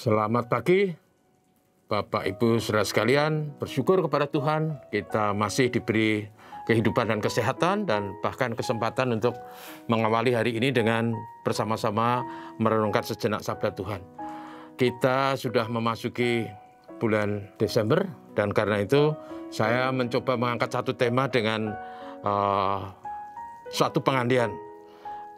Selamat pagi, Bapak Ibu saudara sekalian. Bersyukur kepada Tuhan kita masih diberi kehidupan dan kesehatan dan bahkan kesempatan untuk mengawali hari ini dengan bersama-sama merenungkan sejenak sabda Tuhan. Kita sudah memasuki bulan Desember dan karena itu saya mencoba mengangkat satu tema dengan suatu pengandian.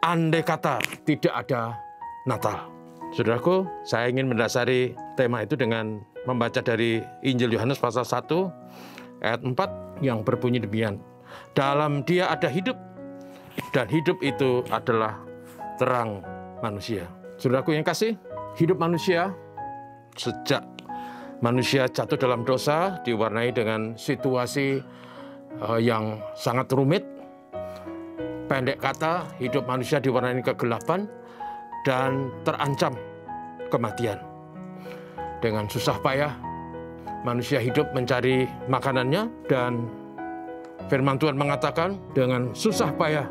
Andai kata tidak ada Natal. Saudaraku, saya ingin mendasari tema itu dengan membaca dari Injil Yohanes pasal 1 ayat 4 yang berbunyi demikian. Dalam Dia ada hidup dan hidup itu adalah terang manusia. Saudaraku yang kasih, hidup manusia sejak manusia jatuh dalam dosa diwarnai dengan situasi yang sangat rumit. Pendek kata, hidup manusia diwarnai kegelapan dan terancam kematian. Dengan susah payah, manusia hidup mencari makanannya dan firman Tuhan mengatakan, dengan susah payah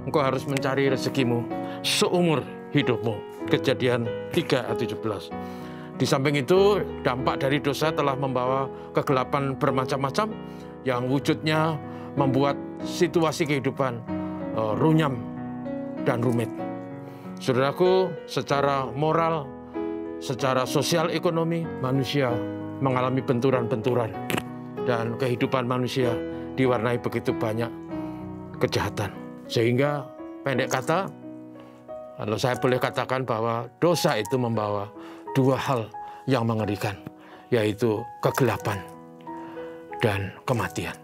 engkau harus mencari rezekimu seumur hidupmu. Kejadian 3 ayat 17. Di samping itu, dampak dari dosa telah membawa kegelapan bermacam-macam yang wujudnya membuat situasi kehidupan runyam dan rumit. Saudaraku, secara moral, secara sosial ekonomi, manusia mengalami benturan-benturan. Dan kehidupan manusia diwarnai begitu banyak kejahatan. Sehingga pendek kata, kalau saya boleh katakan bahwa dosa itu membawa dua hal yang mengerikan, yaitu kegelapan dan kematian.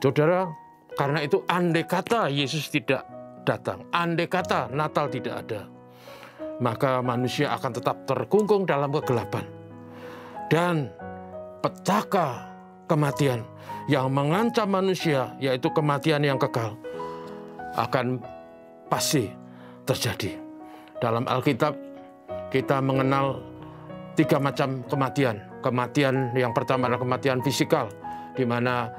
Saudara, karena itu andai kata Yesus tidak datang, andai kata Natal tidak ada, maka manusia akan tetap terkungkung dalam kegelapan. Dan petaka kematian yang mengancam manusia, yaitu kematian yang kekal, akan pasti terjadi. Dalam Alkitab, kita mengenal 3 macam kematian. Kematian yang pertama adalah kematian fisikal, di mana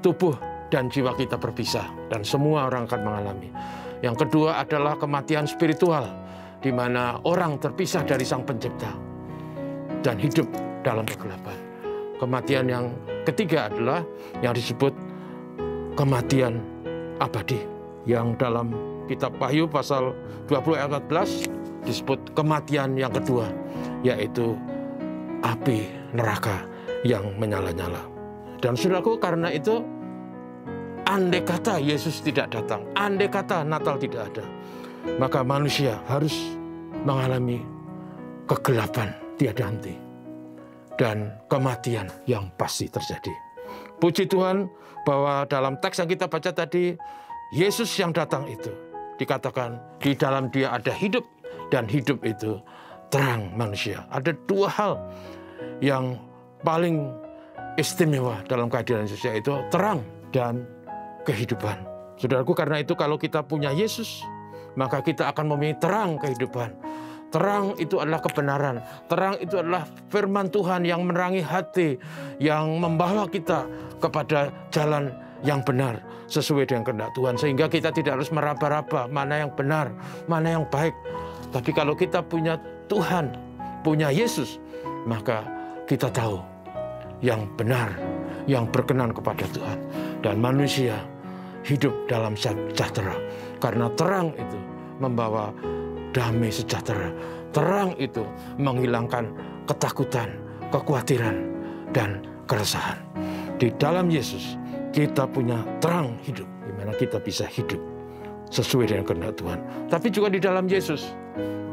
tubuh dan jiwa kita berpisah, dan semua orang akan mengalami. Yang kedua adalah kematian spiritual, di mana orang terpisah dari Sang Pencipta dan hidup dalam kegelapan. Kematian yang ketiga adalah yang disebut kematian abadi, yang dalam kitab Wahyu pasal 20 ayat 14 disebut kematian yang kedua, yaitu api neraka yang menyala-nyala. Dan saudaraku, karena itu andai kata Yesus tidak datang, andai kata Natal tidak ada, maka manusia harus mengalami kegelapan tiada henti dan kematian yang pasti terjadi. Puji Tuhan bahwa dalam teks yang kita baca tadi, Yesus yang datang itu dikatakan di dalam Dia ada hidup dan hidup itu terang manusia. Ada dua hal yang paling istimewa dalam kehadiran Yesus, yaitu terang dan kehidupan. Saudaraku, karena itu kalau kita punya Yesus, maka kita akan memiliki terang kehidupan. Terang itu adalah kebenaran. Terang itu adalah firman Tuhan yang menerangi hati, yang membawa kita kepada jalan yang benar sesuai dengan kehendak Tuhan. Sehingga kita tidak harus meraba-raba mana yang benar, mana yang baik. Tapi kalau kita punya Tuhan, punya Yesus, maka kita tahu yang benar, yang berkenan kepada Tuhan. Dan manusia hidup dalam sejahtera. Karena terang itu membawa damai sejahtera. Terang itu menghilangkan ketakutan, kekhawatiran, dan keresahan. Di dalam Yesus kita punya terang hidup, di mana kita bisa hidup sesuai dengan kehendak Tuhan. Tapi juga di dalam Yesus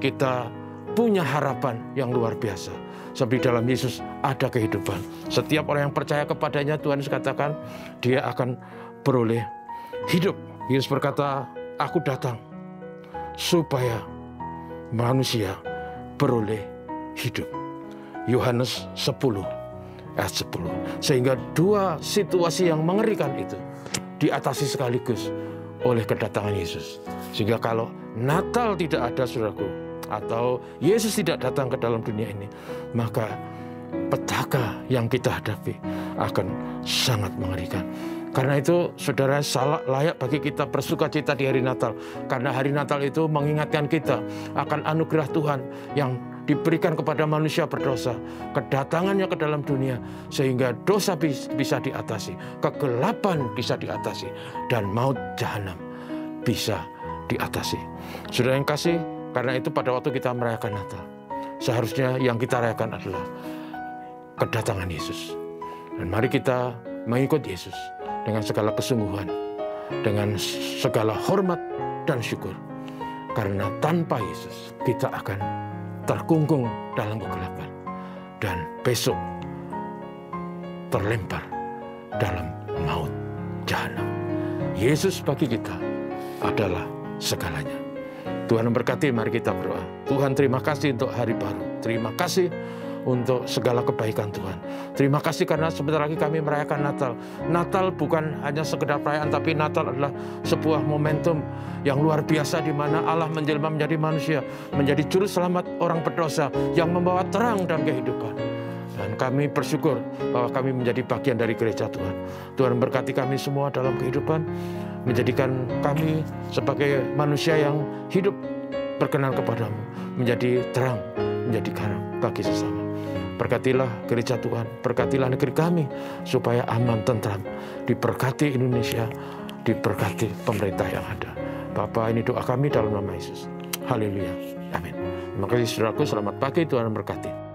kita punya harapan yang luar biasa. Sebab di dalam Yesus ada kehidupan. Setiap orang yang percaya kepadanya, Tuhan Yesus katakan, dia akan beroleh hidup. Yesus berkata, aku datang supaya manusia beroleh hidup. Yohanes 10 ayat 10. Sehingga dua situasi yang mengerikan itu diatasi sekaligus oleh kedatangan Yesus. Sehingga kalau Natal tidak ada, saudaraku, atau Yesus tidak datang ke dalam dunia ini, maka petaka yang kita hadapi akan sangat mengerikan. Karena itu, saudara, layak bagi kita bersuka cita di hari Natal. Karena hari Natal itu mengingatkan kita akan anugerah Tuhan yang diberikan kepada manusia berdosa, kedatangannya ke dalam dunia, sehingga dosa bisa diatasi, kegelapan bisa diatasi, dan maut jahanam bisa diatasi. Saudara yang kasih, karena itu pada waktu kita merayakan Natal, seharusnya yang kita rayakan adalah kedatangan Yesus. Dan mari kita mengikut Yesus dengan segala kesungguhan, dengan segala hormat dan syukur. Karena tanpa Yesus kita akan terkungkung dalam kegelapan dan besok terlempar dalam maut jahanam. Yesus bagi kita adalah segalanya. Tuhan memberkati, mari kita berdoa. Tuhan, terima kasih untuk hari baru. Terima kasih untuk segala kebaikan Tuhan. Terima kasih karena sebentar lagi kami merayakan Natal. Natal bukan hanya sekedar perayaan, tapi Natal adalah sebuah momentum yang luar biasa di mana Allah menjelma menjadi manusia, menjadi juru selamat orang berdosa yang membawa terang dan kehidupan. Dan kami bersyukur bahwa kami menjadi bagian dari gereja Tuhan. Tuhan berkati kami semua dalam kehidupan, menjadikan kami sebagai manusia yang hidup berkenan kepadamu, menjadi terang, menjadi garam bagi sesama. Berkatilah gereja Tuhan, berkatilah negeri kami, supaya aman, tentram. Diberkati Indonesia, diberkati pemerintah yang ada. Bapa, ini doa kami dalam nama Yesus. Haleluya. Amin. Terima kasih saudaraku, selamat pagi, Tuhan memberkati.